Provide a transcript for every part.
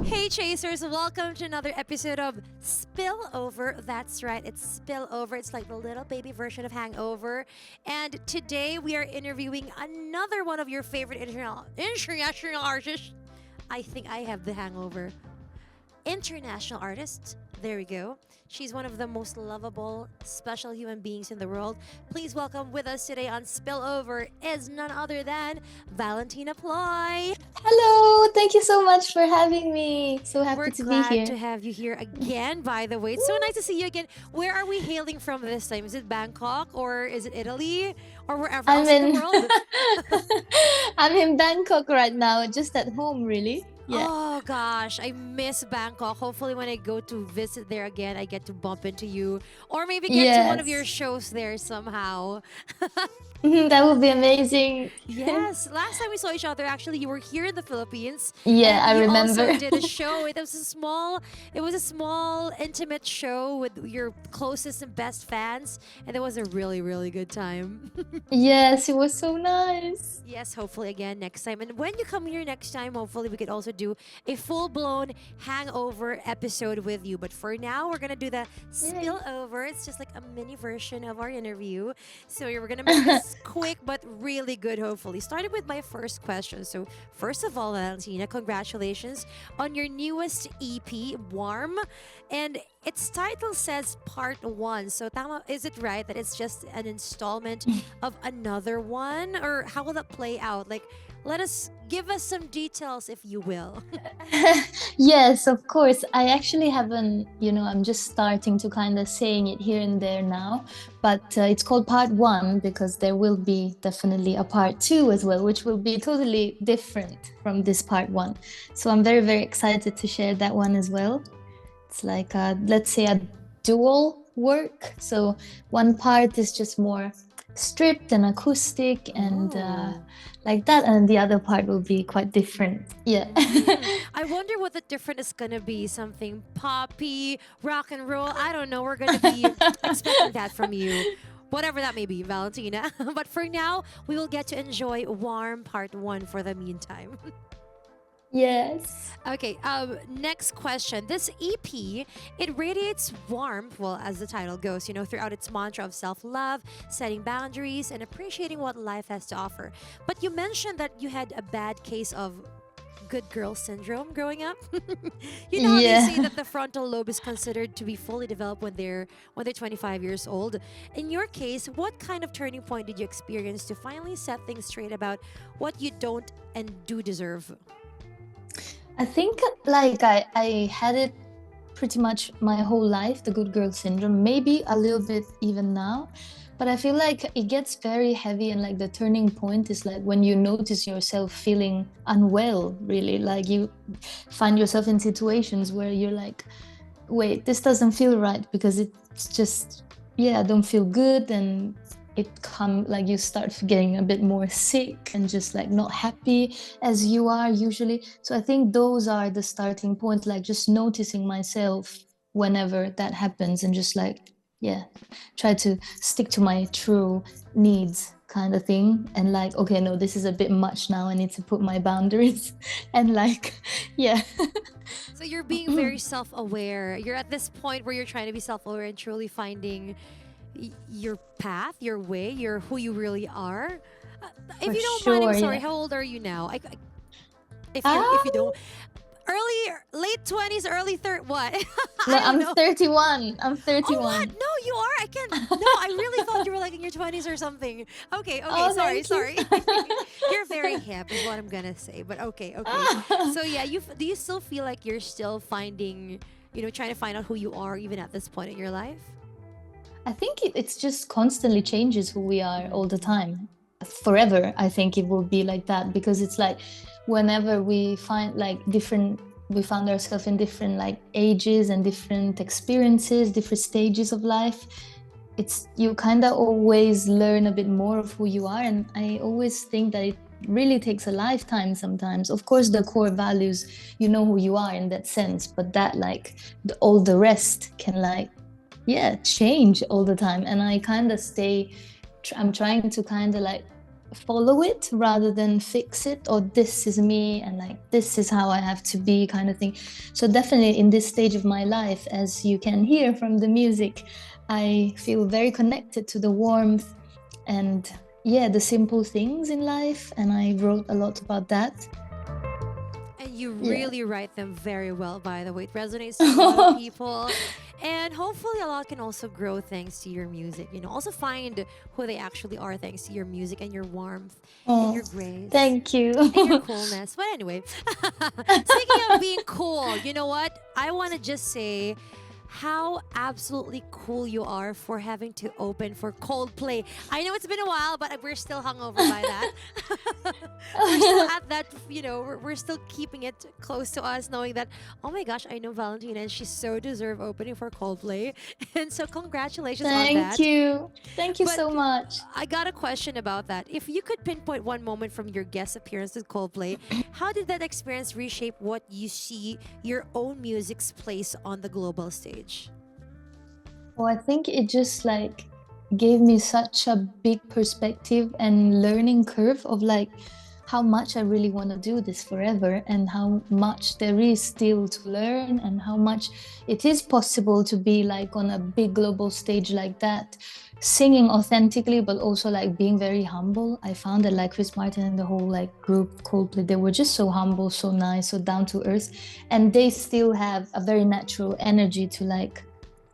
Hey Chasers, welcome to another episode of Spillover. That's right, it's Spillover. It's like the little baby version of Hangover. And today we are interviewing another one of your favorite international artists. I think I have the hangover. International artist. There we go. She's one of the most lovable, special human beings in the world. Please welcome with us today on Spillover is none other than Valentina Ploy. Hello, thank you so much for having me. So We're happy to be glad to here. have you here again, by the way. It's so nice to see you again. Where are we hailing from this time? Is it Bangkok or is it Italy or wherever I'm else in the in world? I'm in Bangkok right now, just at home really. Yeah. Oh gosh, I miss Bangkok. Hopefully, when I go to visit there again, I get to bump into you or maybe get to one of your Yes. shows there somehow. That would be amazing. Yes, last time we saw each other, actually, you were here in the Philippines, Yeah, and I you also remember. did a show. It was a small, intimate show with your closest and best fans, and it was a really, really good time. Yes, it was so nice. Yes, hopefully again next time. And when you come here next time, hopefully we could also do a full-blown hangover episode with you. But for now, we're gonna do the Yay. spillover. It's just like a mini version of our interview. So we're gonna make this quick but really good, hopefully. Starting with my first question. So first of all, Valentina, congratulations on your newest EP, Warm. And its title says Part 1. So tama, is it right that it's just an installment of another one? Or how will that play out? Like, give us some details, if you will. Yes, of course. I actually haven't, I'm just starting to kind of saying it here and there now, but it's called part one because there will be definitely a part two as well, which will be totally different from this part one. So I'm very, very excited to share that one as well. It's like, let's say, a dual work. So one part is just more stripped and acoustic and Oh. like that, and the other part will be quite different. Yeah. I wonder what the different is gonna be. Something poppy, rock and roll. I don't know. We're gonna be expecting that from you. Whatever that may be, Valentina. But for now, we will get to enjoy Warm Part 1 for the meantime. Yes. Okay, next question. This EP, it radiates warmth, well, as the title goes, throughout its mantra of self love, setting boundaries, and appreciating what life has to offer. But you mentioned that you had a bad case of good girl syndrome growing up. You know how they say Yeah. that the frontal lobe is considered to be fully developed when they're 25 years old. In your case, what kind of turning point did you experience to finally set things straight about what you don't and do deserve? I think like I had it pretty much my whole life, the good girl syndrome, maybe a little bit even now. But I feel like it gets very heavy, and like the turning point is like when you notice yourself feeling unwell, really. Like you find yourself in situations where you're like, wait, this doesn't feel right, because it's just, yeah, I don't feel good. And it come like you start getting a bit more sick and just like not happy as you are usually. So I think those are the starting point, like just noticing myself whenever that happens, and just like, yeah, try to stick to my true needs kind of thing, and like, okay, no, this is a bit much now, I need to put my boundaries and like, yeah. So you're being very self-aware. You're at this point where you're trying to be self-aware and truly finding your path, your way, your who you really are. Uh, if For you don't mind, I'm sure, sorry. yeah. How old are you now? If you um don't, late 20s, early third. What? no, I don't I'm know. 31, I'm Oh, what? 31. No, you are. I can't. No, I really thought you were like in your 20s or something. Okay, okay. Oh, Sorry, thank you. sorry. You're very hip, is what I'm gonna say. But okay, okay. So yeah, do you still feel like you're still finding, trying to find out who you are even at this point in your life? I think it's just constantly changes who we are all the time. Forever, I think it will be like that, because it's like whenever we find like different, we found ourselves in different like ages and different experiences, different stages of life. It's you kind of always learn a bit more of who you are, and I always think that it really takes a lifetime sometimes. Of course, the core values, you know who you are in that sense, but that like all the rest can like, yeah, change all the time. And I kind of I'm trying to kind of like follow it rather than fix it, or this is me and like this is how I have to be kind of thing. So definitely in this stage of my life, as you can hear from the music, I feel very connected to the warmth and yeah, the simple things in life, and I wrote a lot about that. And you Yeah. really write them very well, by the way. It resonates to a lot of people. And hopefully, a lot can also grow thanks to your music. Also find who they actually are thanks to your music and your warmth and Oh, your grace thank you. and your coolness. But anyway, speaking of being cool, you know what? I want to just say how absolutely cool you are for having to open for Coldplay. I know it's been a while, but we're still hungover by that. We're still at that, we're still keeping it close to us, knowing that, oh my gosh, I know Valentina and she's so deserve opening for Coldplay. And so, congratulations on Thank that. you. Thank you But so much. I got a question about that. If you could pinpoint one moment from your guest appearance with Coldplay, how did that experience reshape what you see your own music's place on the global stage? Well, I think it just like gave me such a big perspective and learning curve of like how much I really want to do this forever, and how much there is still to learn, and how much it is possible to be like on a big global stage like that, singing authentically, but also like being very humble. I found that like Chris Martin and the whole like group Coldplay, they were just so humble, so nice, so down to earth, and they still have a very natural energy to like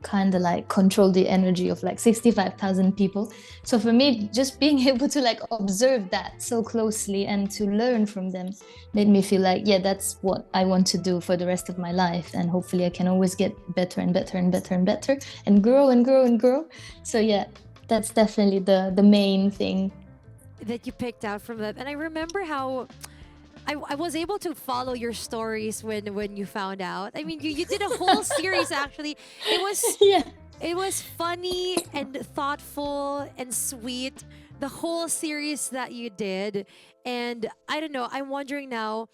kind of like control the energy of like 65,000 people. So for me, just being able to like observe that so closely and to learn from them made me feel like, yeah, that's what I want to do for the rest of my life. And hopefully I can always get better and better and better and better and grow and grow and grow. So yeah, that's definitely the main thing. That you picked out from that. And I remember how I was able to follow your stories when you found out. I mean, you did a whole series actually. It was Yeah. it was funny and thoughtful and sweet. The whole series that you did. And I don't know, I'm wondering now,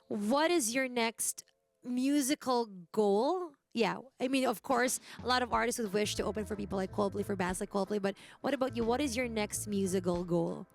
what is your next musical goal? Yeah, I mean, of course, a lot of artists would wish to open for people like Coldplay, for bands like Coldplay, but what about you? What is your next musical goal?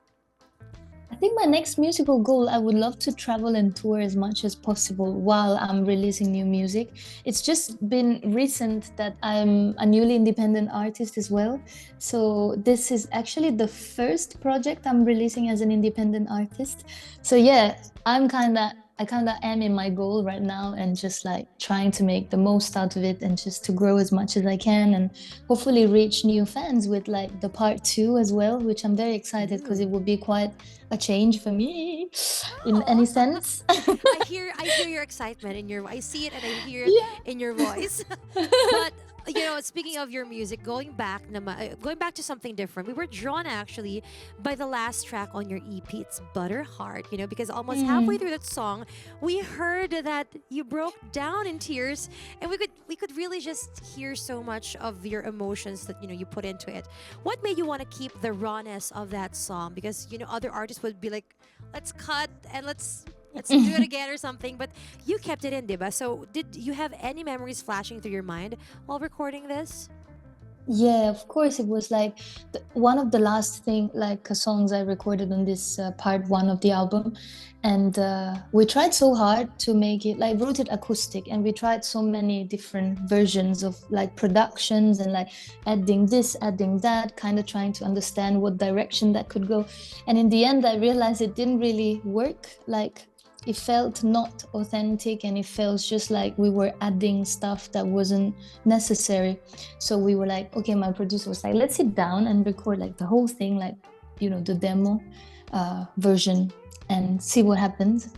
I think my next musical goal, I would love to travel and tour as much as possible while I'm releasing new music. It's just been recent that I'm a newly independent artist as well. So this is actually the first project I'm releasing as an independent artist. So yeah, I kind of am in my goal right now, and just like trying to make the most out of it and just to grow as much as I can, and hopefully reach new fans with like the part two as well, which I'm very excited because it Ooh. will be quite a change for me in any sense. I hear your excitement in your I see it and I hear it in your voice. But speaking of your music, going back to something different. We were drawn actually by the last track on your EP. It's Butterheart. Because almost halfway Mm. through that song, we heard that you broke down in tears, and we could really just hear so much of your emotions that you put into it. What made you want to keep the rawness of that song? Because other artists would be like, let's cut and let's do it again or something. But you kept it in, diba? So did you have any memories flashing through your mind while recording this? Yeah, of course. It was like one of the last thing, like songs I recorded on this part one of the album, and we tried so hard to make it like wrote it acoustic, and we tried so many different versions of like productions and like adding this, adding that, kind of trying to understand what direction that could go. And in the end, I realized it didn't really work. Like it felt not authentic, and it felt just like we were adding stuff that wasn't necessary. So we were like, okay, my producer was like, let's sit down and record like the whole thing, like the demo version, and see what happens.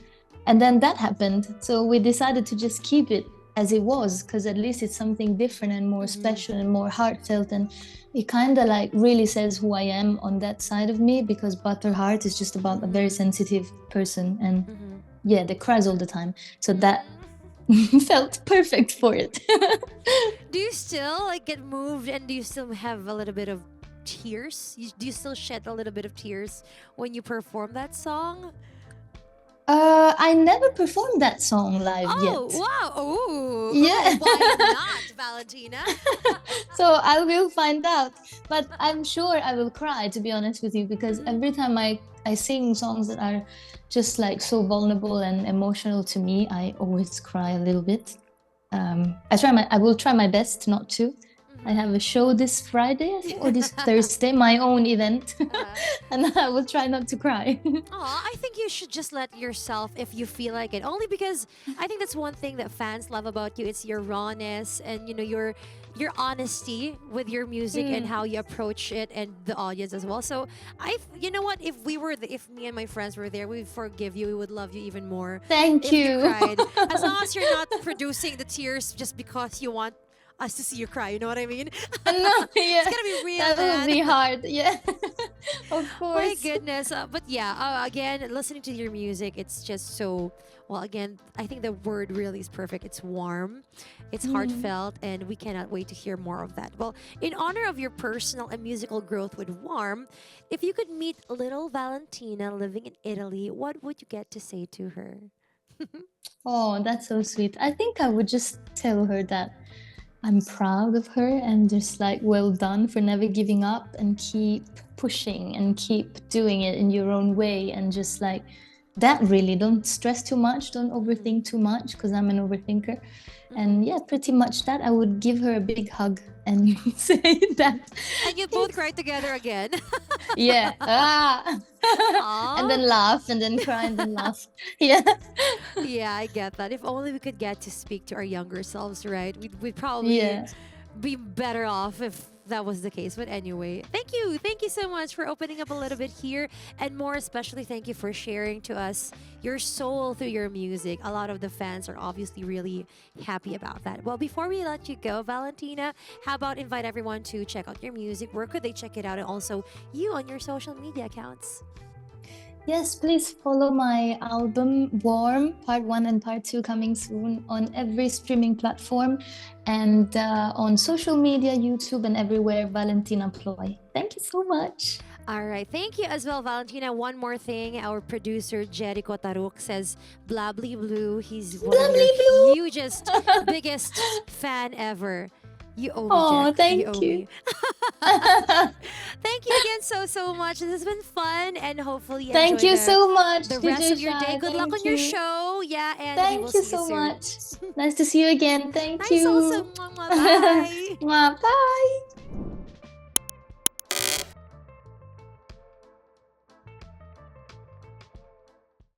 And then that happened, so we decided to just keep it as it was, because at least it's something different and more Mm-hmm. special and more heartfelt, and it kind of like really says who I am on that side of me, because Butterheart is just about a very Mm-hmm. sensitive person, and Mm-hmm. yeah, they cries all the time. So that Mm. felt perfect for it. Do you still like get moved, and do you still have a little bit of tears? Do you still shed a little bit of tears when you perform that song? I never performed that song live Oh, yet. wow. Oh, Yeah. why not, Valentina? So I will find out. But I'm sure I will cry, to be honest with you, because Mhm. every time I sing songs that are just like so vulnerable and emotional to me, I always cry a little bit. I will try my best not to. I have a show this Friday, I think, or this Thursday, my own event, Uh-huh. and I will try not to cry. Aw, I think you should just let yourself if you feel like it. Only because I think that's one thing that fans love about you. It's your rawness and your honesty with your music and how you approach it and the audience as well. So you know what? If me and my friends were there, we'd forgive you. We would love you even more Thank if you you. cried. As long as you're not producing the tears just because you want us to see you cry. You know what I mean? No, It's yeah, gonna be real, that would man. be hard. Yeah, of My course. goodness. But yeah, again, listening to your music, it's just so, well, again, I think the word really is perfect. It's warm, it's heartfelt, and we cannot wait to hear more of that. Well, in honor of your personal and musical growth with Warm, if you could meet little Valentina living in Italy, what would you get to say to her? Oh, that's so sweet. I think I would just tell her that I'm proud of her and just like well done for never giving up and keep pushing and keep doing it in your own way and just like that really don't stress too much, don't overthink too much because I'm an overthinker. And yeah, pretty much that. I would give her a big hug and say that And you both it's cry together again. yeah. And Aw. then laugh and then cry and then laugh. Yeah. Yeah, I get that. If only we could get to speak to our younger selves, right? We'd probably Yeah. be better off if that was the case. But anyway, thank you. Thank you so much for opening up a little bit here. And more especially, thank you for sharing to us your soul through your music. A lot of the fans are obviously really happy about that. Well, before we let you go, Valentina, how about invite everyone to check out your music? Where could they check it out? And also you on your social media accounts. Yes, please follow my album Warm, Part 1 and Part 2 coming soon on every streaming platform and on social media, YouTube, and everywhere, Valentina Ploy. Thank you so much. All right. Thank you as well, Valentina. One more thing. Our producer, Jericho Taruk, says Blably Blue. He's one of your Lovely Blue. hugest, biggest fan ever. You owe me, Oh, Jack. You thank owe you. me. Thank you again so much. This has been fun and hopefully you Thank enjoy you so much, the rest DJ of your day. Shai. Good luck on Thank your you. show. Yeah, and we will Thank you see you so soon. much. Nice to see you again. Thank Nice also. you. Bye. Bye.